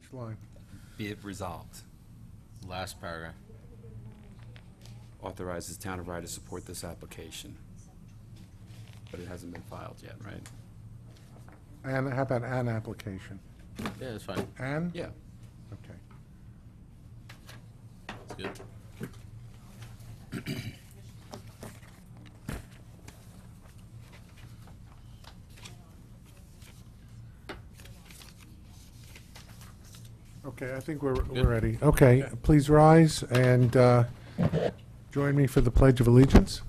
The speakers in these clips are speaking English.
Which line? Be it resolved. Last paragraph. Authorizes Town of Rye to support this application. But it hasn't been filed yet, right? And how about an application? Yeah, that's fine. An? Yeah. Okay. That's good. Okay, I think we're ready. Okay, please rise and join me for the Pledge of Allegiance.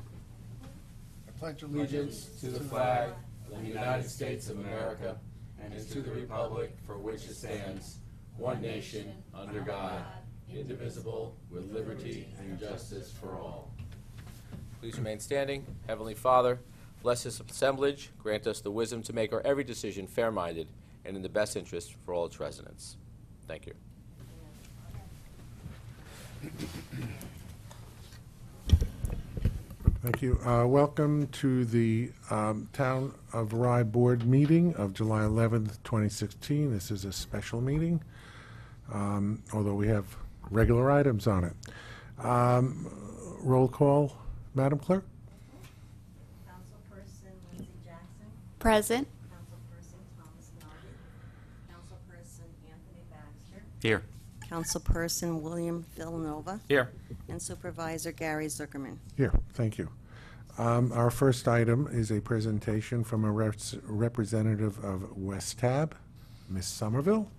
I pledge Allegiance to the flag of the United States of America and to the republic for which it stands, one nation, under God, indivisible, with liberty and justice for all. Please remain standing. Heavenly Father, bless this assemblage. Grant us the wisdom to make our every decision fair-minded and in the best interest for all its residents. Thank you. Thank you. Welcome to the Town of Rye Board meeting of July 11th, 2016. This is a special meeting, although we have regular items on it. Roll call, Madam Clerk. Councilperson Lindsey Jackson. Present. Councilperson Thomas Nardi. Councilperson Anthony Baxter. Here. Councilperson William Villanova. Here. And Supervisor Gary Zuckerman. Here, thank you. Our first item is a presentation from a representative of West Tab, Ms. Somerville.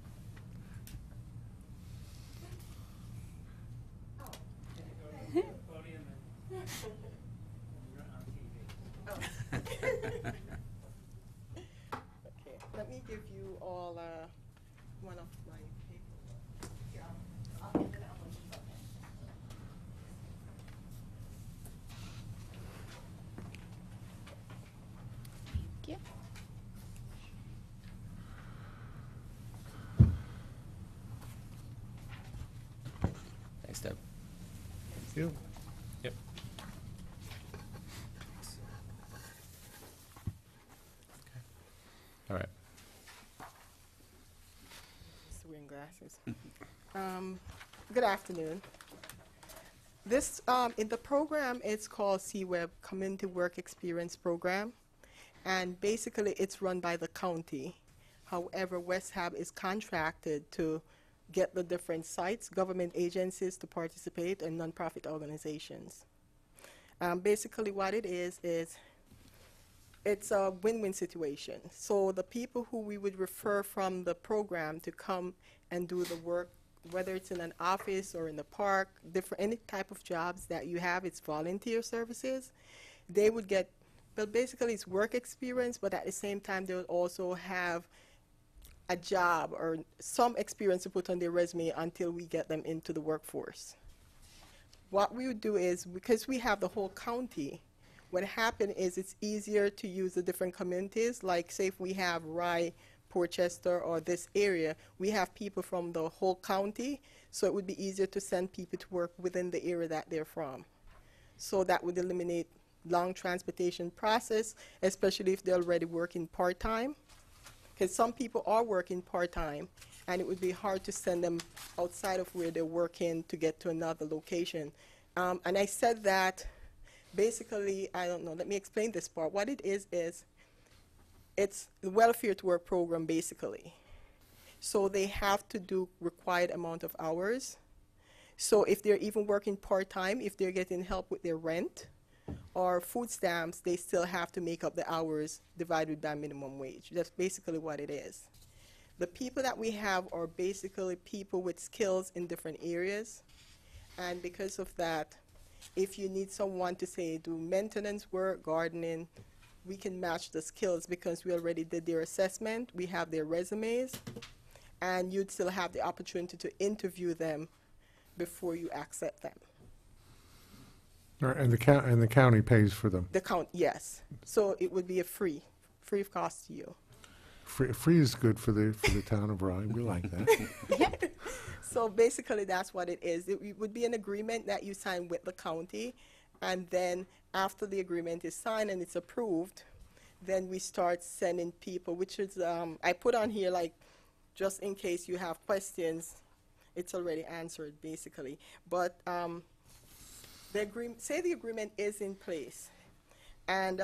Okay, let me give you all one of my papers. Here, I'll hand it out when she's up. Thank you. Thanks, Deb. Thank you. Yep. All right. Just wearing glasses. Good afternoon. This in the program, it's called CWEB Community Work Experience Program, and basically it's run by the county. However, West Hab is contracted to get the different sites, government agencies to participate, and nonprofit organizations. Basically, what it is it's a win-win situation. So the people who we would refer from the program to come and do the work, whether it's in an office or in the park, different any type of jobs that you have, it's volunteer services, they would get, well, basically it's work experience, but at the same time they would also have a job or some experience to put on their resume until we get them into the workforce. What we would do is, because we have the whole county, what happened is it's easier to use the different communities, like say if we have Rye, Portchester, or this area, we have people from the whole county, so it would be easier to send people to work within the area that they're from. So that would eliminate long transportation process, especially if they're already working part-time, because some people are working part-time, and it would be hard to send them outside of where they're working to get to another location. And I said that basically, I don't know, let me explain this part. What it is it's the welfare to work program basically. So they have to do required amount of hours. So if they're even working part-time, if they're getting help with their rent or food stamps, they still have to make up the hours divided by minimum wage. That's basically what it is. The people that we have are basically people with skills in different areas. And because of that, if you need someone to say do maintenance work, gardening, we can match the skills because we already did their assessment, we have their resumes, and you'd still have the opportunity to interview them before you accept them. And the county pays for them. The count, yes. So it would be a free of cost to you. Free is good for the town of Rye. We like that. So basically that's what it is. It would be an agreement that you sign with the county, and then after the agreement is signed and it's approved, then we start sending people, which is, I put on here like just in case you have questions, it's already answered, basically. But the agreement is in place, and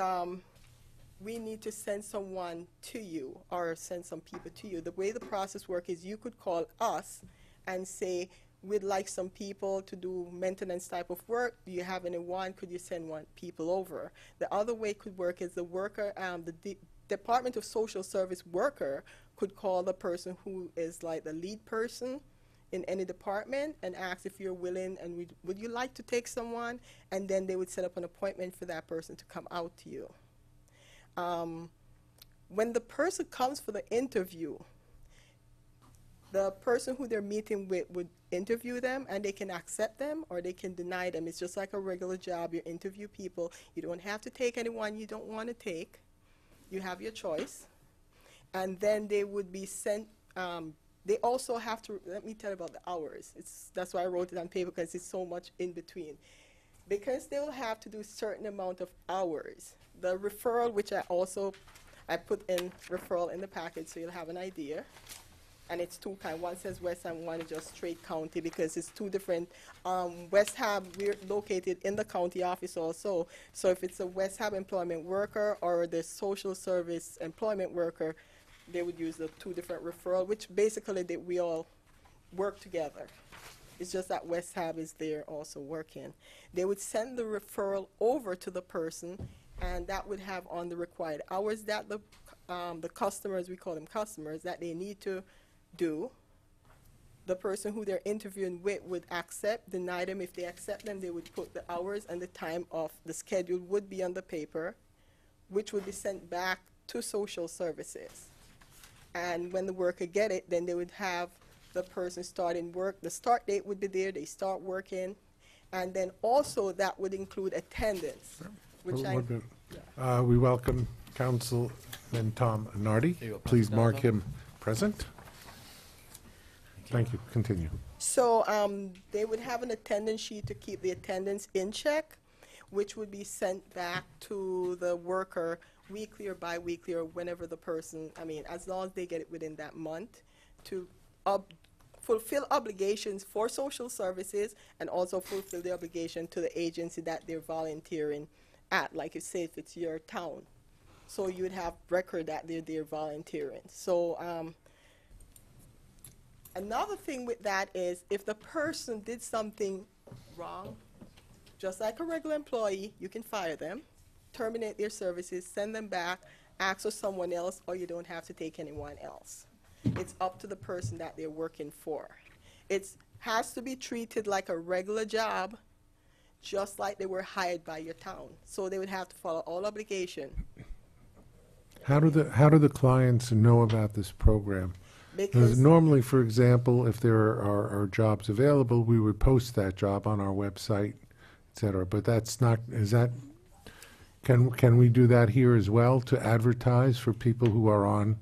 we need to send someone to you or send some people to you. The way the process works is you could call us and say, we'd like some people to do maintenance type of work. Do you have anyone? Could you send people over? The other way it could work is the worker, the Department of Social Service worker could call the person who is like the lead person in any department and ask if you're willing and would you like to take someone, and then they would set up an appointment for that person to come out to you. When the person comes for the interview, the person who they're meeting with would interview them, and they can accept them or they can deny them. It's just like a regular job. You interview people. You don't have to take anyone you don't want to take. You have your choice. And then they would be sent. They also have to, let me tell you about the hours. That's why I wrote it on paper, because it's so much in between. Because they will have to do a certain amount of hours. The referral, which I put in referral in the package so you'll have an idea. And it's two kinds. One says West Ham, one is just straight county, because it's two different. West Ham, we're located in the county office also. So if it's a West Ham employment worker or the social service employment worker, they would use the two different referral, which basically we all work together. It's just that West Ham is there also working. They would send the referral over to the person, and that would have on the required hours that the customers, we call them customers, that they need to do. The person who they're interviewing with would accept, deny them. If they accept them, they would put the hours and the time of the schedule would be on the paper, which would be sent back to social services. And when the worker get it, then they would have the person starting work. The start date would be there. They start working. And then also that would include attendance, which We welcome Councilman Tom Nardi. Here you go, Please Councilman mark Donovan. him present. Thank you. Continue. So they would have an attendance sheet to keep the attendance in check, which would be sent back to the worker weekly or bi-weekly or whenever the person, as long as they get it within that month, to fulfill obligations for social services and also fulfill the obligation to the agency that they're volunteering at, like you say, if it's your town. So you would have record that they're there volunteering. So another thing with that is if the person did something wrong, just like a regular employee, you can fire them, terminate their services, send them back, ask for someone else, or you don't have to take anyone else. It's up to the person that they're working for. It has to be treated like a regular job, just like they were hired by your town. So they would have to follow all obligation. How do the clients know about this program? Because Normally, for example, if there are jobs available, we would post that job on our website, et cetera. But that's not, can we do that here as well, to advertise for people who are on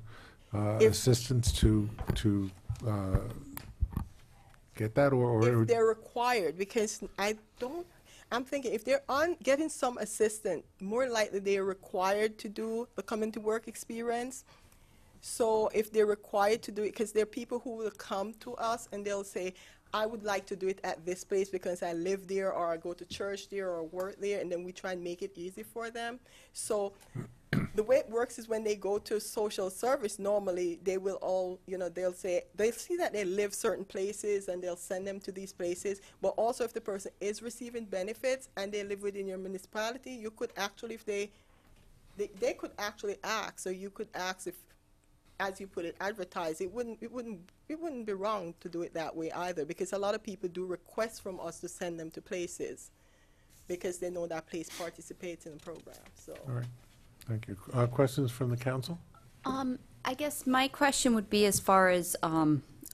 assistance to get that, or if they're required, because I'm thinking if they're getting some assistance, more likely they're required to do the coming to work experience. So if they're required to do it, because there are people who will come to us and they'll say, I would like to do it at this place because I live there or I go to church there or work there, and then we try and make it easy for them. So the way it works is when they go to social service, normally they will all, they'll see that they live certain places and they'll send them to these places. But also if the person is receiving benefits and they live within your municipality, you could actually, if they could actually ask, so you could ask if, as you put it, advertise. It wouldn't be wrong to do it that way either, because a lot of people do request from us to send them to places because they know that place participates in the program. So. all right, thank you. Questions from the council? I guess my question would be as far as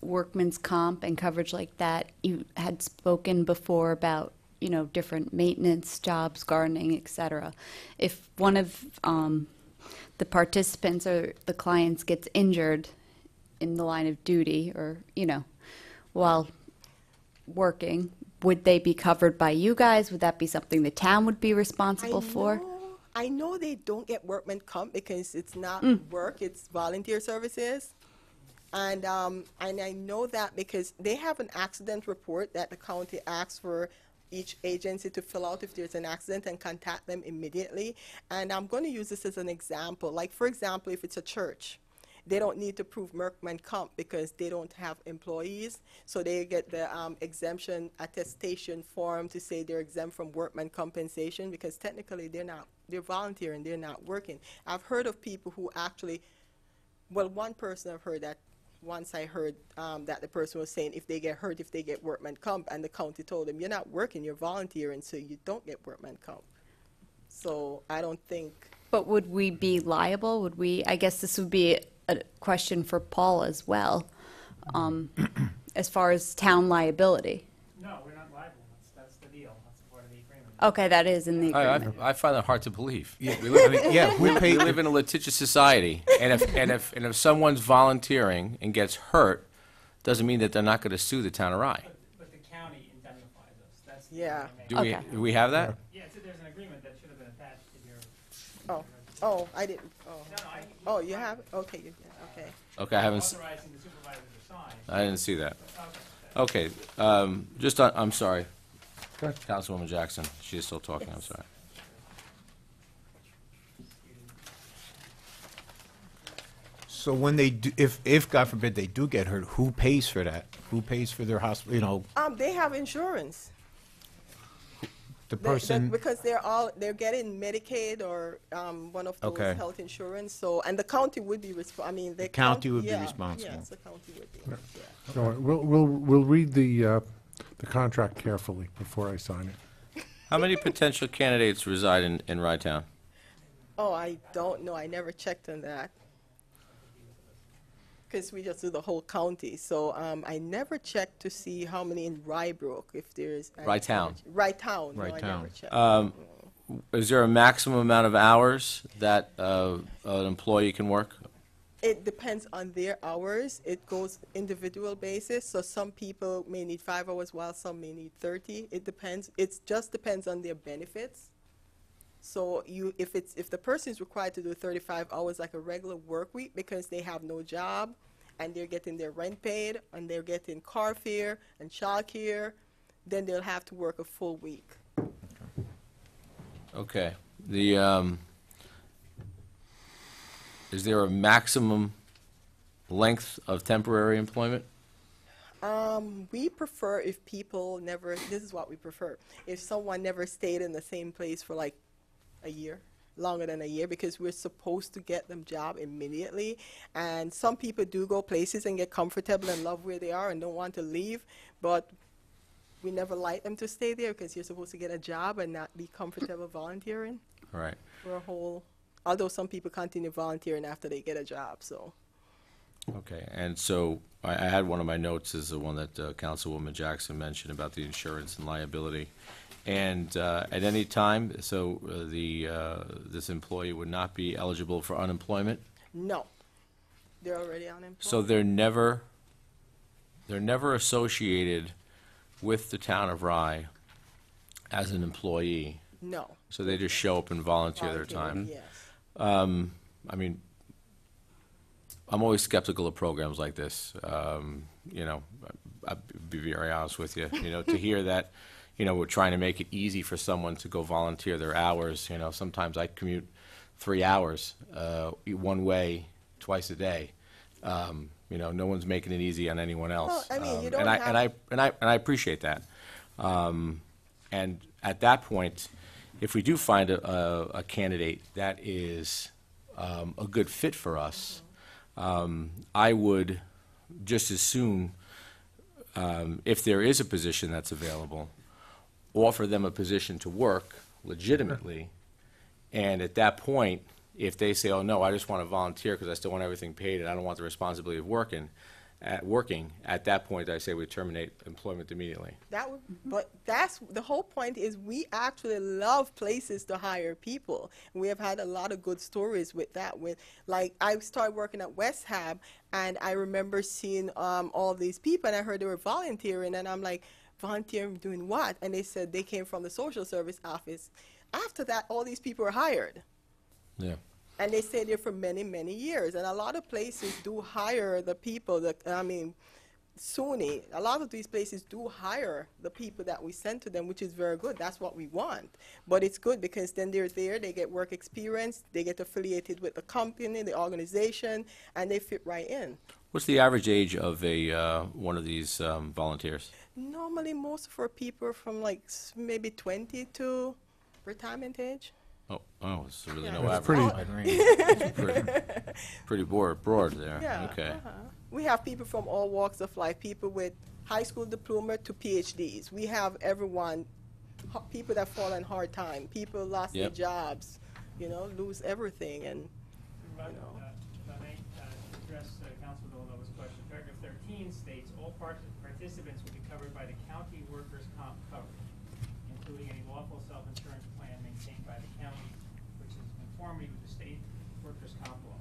workman's comp and coverage like that. You had spoken before about, different maintenance jobs, gardening, et cetera. If one of the participants or the clients gets injured in the line of duty or, while working, would they be covered by you guys? Would that be something the town would be responsible for? I know they don't get workman comp because it's not work, it's volunteer services. And I know that because they have an accident report that the county asks for each agency to fill out if there's an accident and contact them immediately. And I'm going to use this as an example. Like, for example, if it's a church, they don't need to prove workman comp because they don't have employees. So they get the exemption attestation form to say they're exempt from workman compensation because technically they're volunteering, they're not working. I've heard of people who actually, well, one person I've heard that once I heard that the person was saying if they get hurt, if they get workman comp, and the county told them, you're not working, you're volunteering, so you don't get workman comp. So I don't think, But would we be liable? Would we, I guess this would be a question for Paul as well, as far as town liability. No, we're not liable. That's the deal. That's part of the agreement. Okay, that is in the agreement. I find that hard to believe. Yeah, We live, we pay, we live in a litigious society, and if someone's volunteering and gets hurt, doesn't mean that they're not going to sue the town of Rye. But the county indemnifies us. That's the Yeah. agreement. Do we? Okay. Do we have that? Yeah, so there's an agreement that should have been attached to your. oh, I didn't, No, I. oh, you have it? Okay, you did, okay. Okay, I haven't. Authorizing the supervisor to sign. I didn't see that. Okay. Okay, just on, I'm sorry, Go ahead. Councilwoman Jackson. She is still talking. I'm sorry. So when they do, if God forbid they do get hurt, who pays for that? Who pays for their hospital, you know, They have insurance. the They- person? because they're getting Medicaid or one of those Okay. health insurance, so, and the county would be I mean, the county would be yeah, responsible. Yes, the county would be, yeah. no, we'll read the contract carefully before I sign it. How many potential candidates reside in Rye Town? Oh, I don't know, I never checked on that. Because we just do the whole county, so I never checked to see how many in Rybrook, if there's. Rye Town. Rye Town, no, Rye I Town. never checked. Is there a maximum amount of hours that an employee can work? It depends on their hours. It goes individual basis. So some people may need 5 hours while some may need 30. It depends. It just depends on their benefits. So if the person is required to do 35 hours like a regular work week because they have no job and they're getting their rent paid and they're getting car fare and childcare, then they'll have to work a full week. Okay. Is there a maximum length of temporary employment? We prefer if people never, this is what we prefer, if someone never stayed in the same place for like a year, longer than a year, because we're supposed to get them job immediately. And some people do go places and get comfortable and love where they are and don't want to leave, but we never like them to stay there because you're supposed to get a job and not be comfortable volunteering All right. for a whole, although some people continue volunteering after they get a job, so. Okay, and so I had one of my notes is the one that Councilwoman Jackson mentioned about the insurance and liability. And at any time, so this employee would not be eligible for unemployment? No, they're already unemployed. So they're never associated with the town of Rye as an employee? No. So they just show up and volunteer their time? Yes. I mean, I'm always skeptical of programs like this. You know, I'll be very honest with you. You know, to hear that, you know, we're trying to make it easy for someone to go volunteer their hours. You know, sometimes I commute 3 hours one way twice a day. You know, no one's making it easy on anyone else. Well, I mean, you don't and have- I appreciate that. And at that point, if we do find a candidate that is a good fit for us, I would just as soon, if there is a position that's available, offer them a position to work legitimately. And at that point, if they say, oh, no, I just want to volunteer because I still want everything paid and I don't want the responsibility of working, at that point, I say we terminate employment immediately. That would, but that's the whole point is we actually love places to hire people. We have had a lot of good stories with that. With like I started working at West Hab, and I remember seeing all these people, and I heard they were volunteering, and I'm like, volunteering doing what? And they said they came from the social service office. After that, all these people were hired. Yeah. And they stay there for many, many years. And a lot of places do hire the people that, I mean, SUNY, a lot of these places do hire the people that we send to them, which is very good. That's what we want. But it's good because then they're there, they get work experience, they get affiliated with the company, the organization, and they fit right in. What's the average age of a one of these volunteers? Normally, most of our people are from like maybe 20 to retirement age. Oh, it's really Yeah. no That's average. pretty, Pretty broad there. Yeah. Okay. We have people from all walks of life, people with high school diploma to PhDs. We have everyone, people that fall in hard time, people lost their Yep. jobs, you know, lose everything, and If I may address Councilor Villanova's question. Paragraph 13 states all participants will be covered by the county workers' comp coverage, including a lawful self-insurance plan maintained by the county, which is in conformity with the state workers' comp law.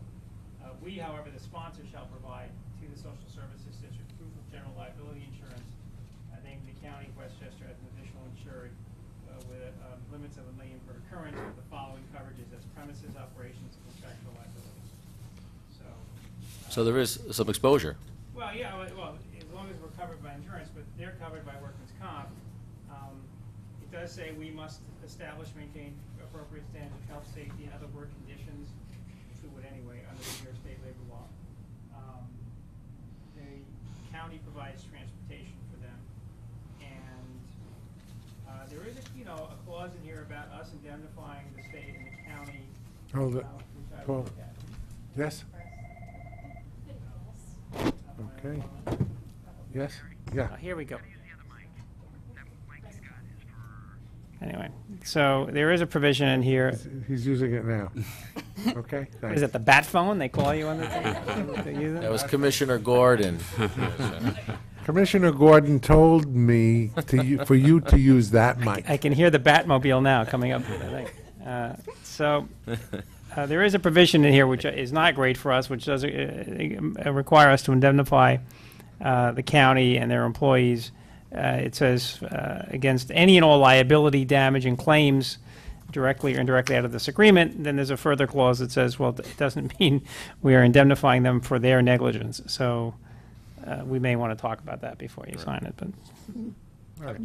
We, however, the sponsor shall provide to the social services district proof of general liability insurance, naming the county of Westchester as an additional insured with limits of $1 million per occurrence with the following coverages as premises operations and contractual liabilities. So there is some exposure. Well, yeah, well, as long as we're covered by insurance, but they're covered by workman's comp. It does say we must establish, maintain appropriate standards of health, safety, and other work conditions, which we would anyway under the New York State labor law. The county provides transportation for them, and there is a clause in here about us indemnifying the state and the county, oh, which I Paul. will look at. yes? Okay. Yes? Yeah. Here we go. Anyway, so there is a provision in here. He's using it now. Okay, What is thanks. it, the bat phone? They call you on the thing to use it? That was Commissioner Gordon. Commissioner Gordon told me for you to use that mic. I can hear the Batmobile now coming up. I think. There is a provision in here which is not great for us, which does require us to indemnify the county and their employees. It says against any and all liability, damage, and claims directly or indirectly out of this agreement. Then there's a further clause that says, well, it doesn't mean we are indemnifying them for their negligence. So we may want to talk about that before you sign it. But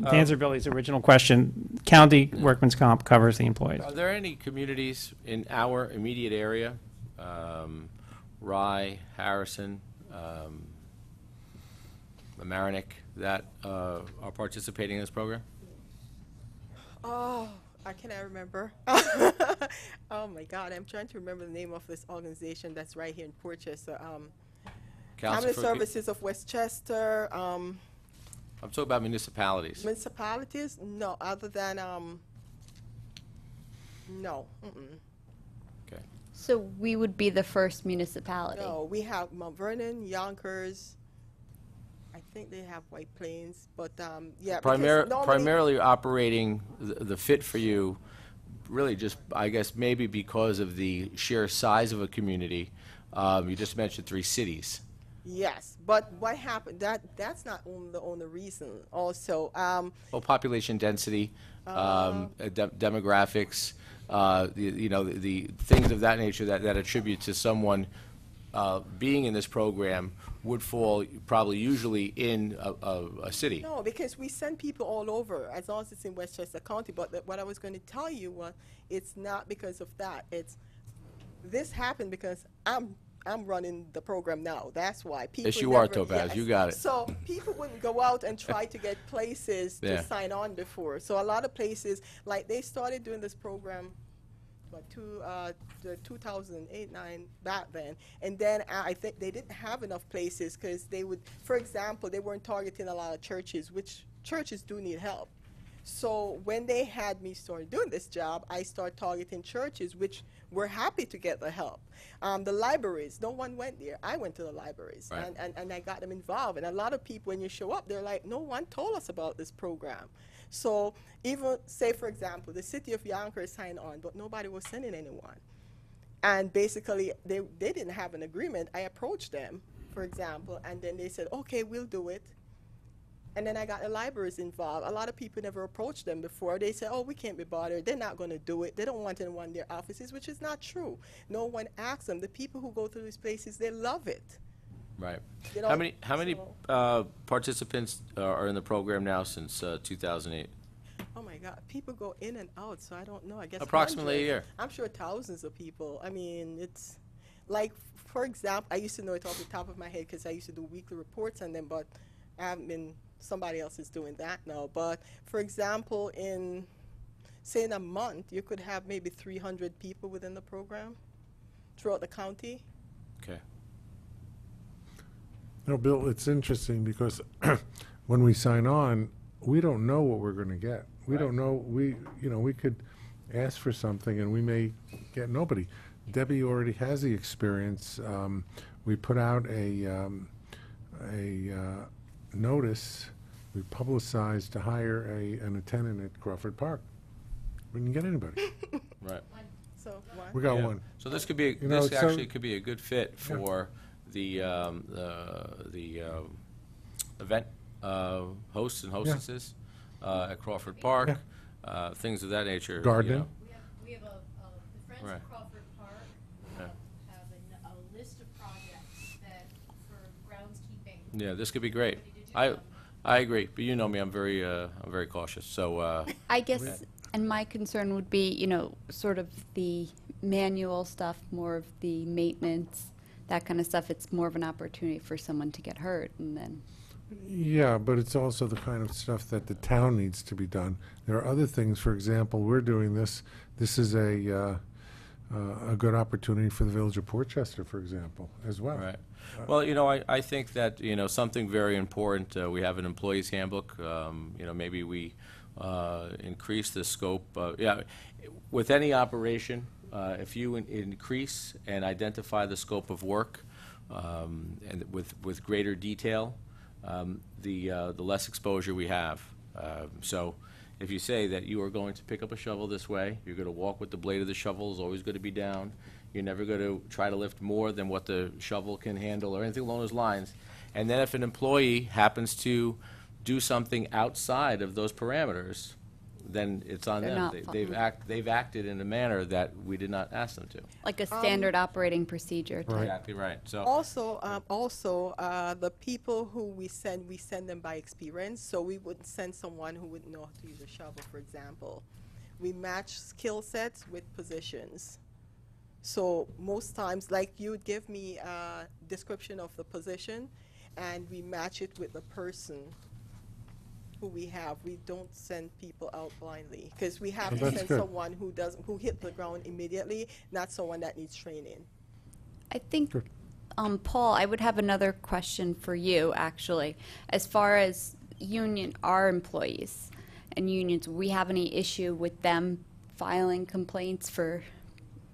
to answer Billy's original question, county workman's comp covers the employees. Are there any communities in our immediate area, Rye, Harrison, Mamaroneck, that are participating in this program? oh, I cannot remember. Oh my God, I'm trying to remember the name of this organization that's right here in Portchester. Council Family for- Services of Westchester. I'm talking about municipalities. Municipalities? No, other than no. Okay. So we would be the first municipality. No, we have Mount Vernon, Yonkers. I think they have White Plains, but yeah. because normally- Primarily operating the Fit for You, really just, I guess, maybe because of the sheer size of a community. You just mentioned 3 cities. Yes, but what happened? That's not the only reason. Also, Well, population density, demographics, the things of that nature that attribute to someone being in this program would fall probably usually in a city. no, because we send people all over as long as it's in Westchester County. But what I was going to tell you was, it's not because of that. This happened because I'm running the program now. That's why people. Yes, you are, never- Topaz. yes. You got it. So people wouldn't go out and try to get places Yeah. to sign on before. So a lot of places, like they started doing this program, the 2008, 9 back then, and then I think they didn't have enough places because they would, for example, they weren't targeting a lot of churches, which churches do need help. So when they had me start doing this job, I started targeting churches, which were happy to get the help. The libraries, no one went there. I went to the libraries, Right. and I got them involved. And a lot of people, when you show up, they're like, no one told us about this program. So even, say, for example, the city of Yonkers signed on, but nobody was sending anyone. And basically, they didn't have an agreement. I approached them, for example, and then they said, okay, we'll do it. And then I got the libraries involved. A lot of people never approached them before. They say, oh, we can't be bothered. They're not going to do it. They don't want anyone in their offices, which is not true. No one asks them. The people who go to these places, they love it. Right. You How know, many so- participants are in the program now since 2008? Oh my God, people go in and out, so I don't know. I guess Approximately a hundreds. year. I'm sure thousands of people. I mean, it's like, for example, I used to know it off the top of my head because I used to do weekly reports on them, but I haven't been. Somebody else is doing that now. But for example, say in a month, you could have maybe 300 people within the program throughout the county. Okay. No, Bill, it's interesting because when we sign on, we don't know what we're going to get. We don't know, we could ask for something and we may get nobody. Debbie already has the experience. We put out a notice, we publicized to hire an attendant at Crawford Park. We didn't get anybody. Right. So one. We got Yeah. one. So this could be, You know, this so- actually could be a good fit for the event hosts and hostesses at Crawford Park, things of that nature. you Gardening. know. We have the Friends Right. of Crawford Park Yeah. have a list of projects that, for groundskeeping. Yeah, this could be great. Somebody to do them. I agree, but you know me, I'm very cautious, so, I guess, and my concern would be, sort of the manual stuff, more of the maintenance, that kind of stuff. It's more of an opportunity for someone to get hurt, and then, Yeah, but it's also the kind of stuff that the town needs to be done. There are other things, for example, we're doing this. This is a good opportunity for the Village of Portchester, for example, as well. right. Well, I think that, something very important, we have an employees handbook, maybe we increase the scope. Yeah, with any operation, if you increase and identify the scope of work, and with greater detail, the less exposure we have. So if you say that you are going to pick up a shovel this way, you're going to walk with the blade of the shovel is always going to be down, you're never going to try to lift more than what the shovel can handle or anything along those lines. And then if an employee happens to do something outside of those parameters, then it's on They're them. not They've acted in a manner that we did not ask them to. like a standard operating procedure type. Exactly right. So, Also, the people who we send them by experience. So we wouldn't send someone who wouldn't know how to use a shovel, for example. We match skill sets with positions. So most times, like you would give me a description of the position, and we match it with the person who we have. We don't send people out blindly because we have Well, to that's send good. someone who hit the ground immediately, not someone that needs training. I think, Good. Paul, I would have another question for you, actually. As far as our employees and unions, we have any issue with them filing complaints for,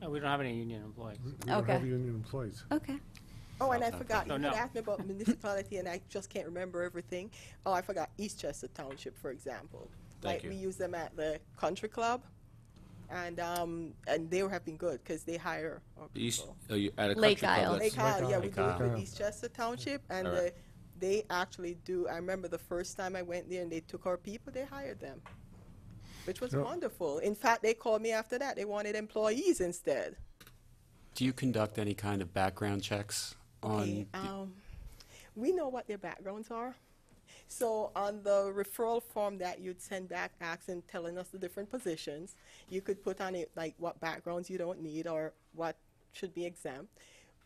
No, we don't have any union employees. We don't have Okay. union employees. okay. Oh, and I forgot, you Oh, had no. asked me about municipality, and I just can't remember everything. Oh, I forgot Eastchester Township, for example. Thank Like, you. we use them at the country club, and they have been good, because they hire our East, people. at a country Lake club, Isle. that's- Lake Isle, yeah, we Lake do it Isle. with Eastchester Township, and All right. they actually do, I remember the first time I went there and they took our people, they hired them, which was Yeah. wonderful. In fact, they called me after that, they wanted employees instead. Do you conduct any kind of background checks Okay, on? we know what their backgrounds are. So on the referral form that you'd send back asking, telling us the different positions, you could put on it like what backgrounds you don't need or what should be exempt.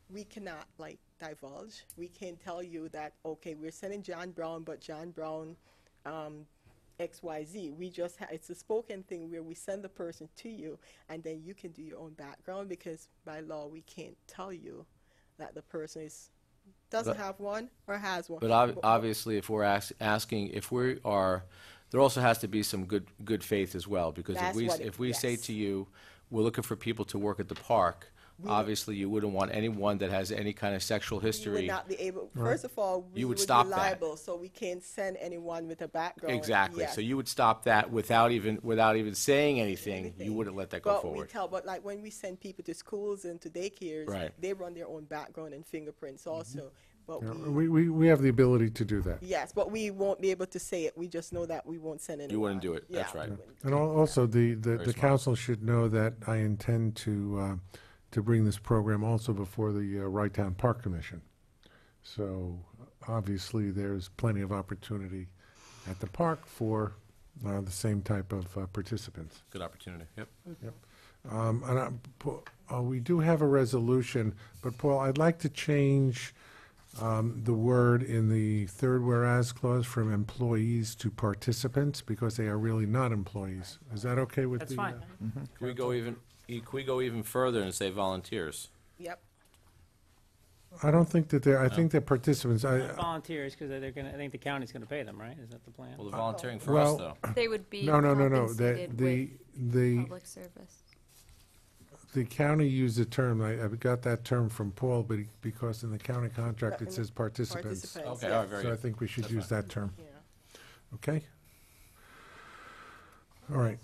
We cannot like divulge. We can tell you that, okay, we're sending John Brown, but John Brown, XYZ. We just it's a spoken thing where we send the person to you and then you can do your own background because by law we can't tell you that the person doesn't But- have one or has one. But obviously, if we're asking, if we are, there also has to be some good faith as well, because That's what it- if we say yes. to you, we're looking for people to work at the park, obviously you wouldn't want anyone that has any kind of sexual You would history. not be able. First of all, we You would would stop be that. liable, so we can't send anyone with a background. Exactly. Yes. So you would stop that without even saying anything. You wouldn't let that go But forward. but like when we send people to schools and to daycares, Right. they run their own background and fingerprints also. but Yeah, we, we have the ability to do that. yes, but we won't be able to say it. We just know that we won't send anyone. You wouldn't do it, that's Yeah, right. we wouldn't. And also, the smart. council should know that I intend to bring this program also before the Wright Town Park Commission. So obviously, there's plenty of opportunity at the park for the same type of participants. Good opportunity, yep. We do have a resolution, but Paul, I'd like to change the word in the third whereas clause from employees to participants, because they are really not employees. Is that okay with the? That's fine. Can we go even further and say volunteers? Yep. I don't think that they're, I think they're participants. Volunteers, because they're gonna, I think the county's gonna pay them, right? Is that the plan? Well, they're volunteering for Well, us, though. They would be No. compensated The with public service. the county used the term, I got that term from Paul, but because in the county contract, it says participants. Participants, Okay, yeah. all right, very So I good. think we should That's use fine. that term, Yeah. okay? All right.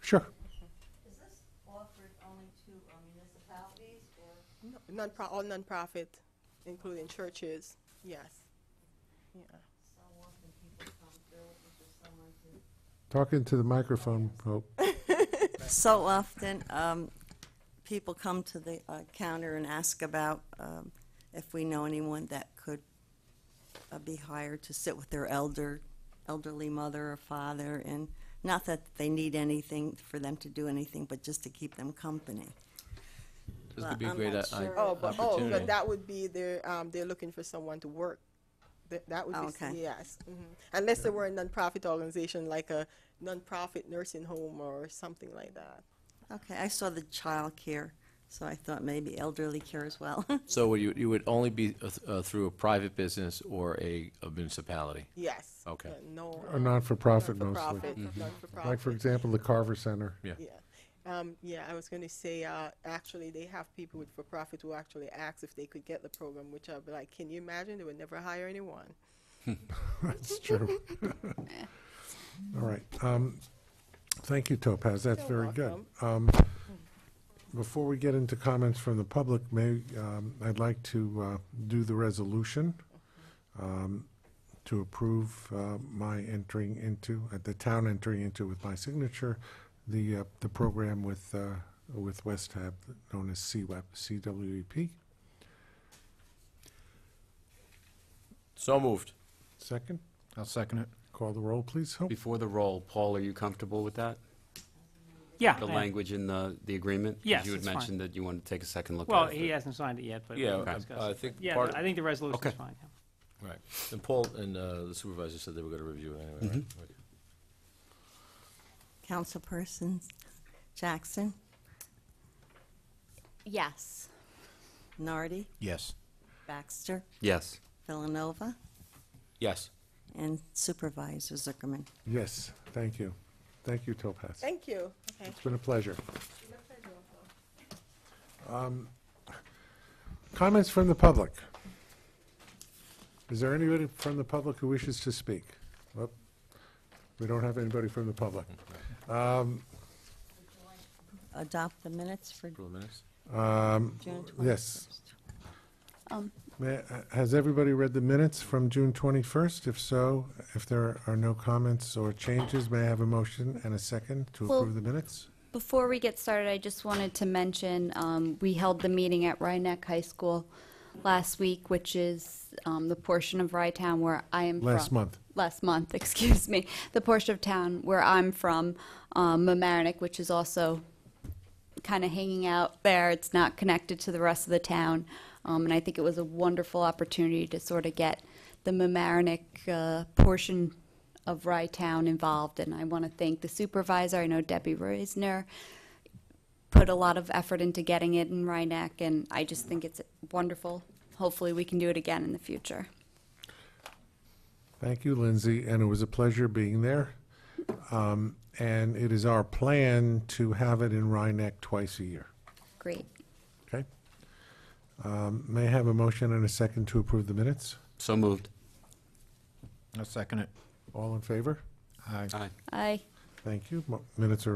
Sure. Is this offered only to municipalities or? All nonprofit, including churches, yes. Yeah. So often people come through, is there someone to? Talking to the microphone, Hope. So often, people come to the counter and ask about if we know anyone that could be hired to sit with their elderly mother or father, and not that they need anything for them to do anything, but just to keep them company. This Well, could be a I'm great not sure. But opportunity. that would be they're looking for someone to work. That would be, Okay. yes. Unless they were a nonprofit organization, like a nonprofit nursing home or something like that. Okay, I saw the child care, so I thought maybe elderly care as well. So you would only be through a private business or a municipality? Yes. Okay. No. A not-for-profit mostly. Non-for-profit, non-for-profit. Like, for example, the Carver Center. Yeah. Yeah, I was going to say, actually, they have people with for-profit who actually ask if they could get the program, which I'll be like, can you imagine? They would never hire anyone. That's true. All right. Thank you, Topaz. That's You're very good. welcome. Before we get into comments from the public, I'd like to do the resolution to approve my entering into, the town entering into with my signature, the program with West Hab, known as CWEP, CWEP. So moved. Second, I'll second it. call the roll, please. Hope. Before the roll, Paul, are you comfortable with that? Yeah. The I am. language in the agreement? 'Cause Yes, You had it's fine. mentioned that you wanted to take a second look Well, at it. he hasn't signed it yet, but we Yeah, can discuss I it. think Yeah, part- I think the resolution's Okay. fine, yeah. Right. And Paul and the supervisor said they were going to review it anyway, right? Mhm. Councilperson Jackson, Yes. Nardi, Yes. Baxter, Yes. Villanova, Yes. and Supervisor Zuckerman. Yes, thank you. Thank you, Topaz. Thank you. Okay. It's been a pleasure. Comments from the public? Is there anybody from the public who wishes to speak? Well, we don't have anybody from the public. Adopt the minutes for Approve the minutes? June 21st. Yes. Um, Has everybody read the minutes from June 21st? If so, if there are no comments or changes, may I have a motion and a second to Well- approve the minutes? Before we get started, I just wanted to mention, we held the meeting at Rhinebeck High School last week, which is the portion of Rye Town where I am from. Last month, excuse me. The portion of town where I'm from, Mamaroneck, which is also kind of hanging out there. It's not connected to the rest of the town. And I think it was a wonderful opportunity to sort of get the Mamaroneck portion of Rye Town involved. And I want to thank the supervisor. I know Debbie Reisner put a lot of effort into getting it in Rhinebeck, and I just think it's wonderful. Hopefully we can do it again in the future. Thank you, Lindsay, and it was a pleasure being there. And it is our plan to have it in Rhinebeck twice a year. Great. Okay? May I have a motion and a second to approve the minutes? So moved. I'll second it. All in favor? Aye. Aye. Aye. Thank you. Minutes are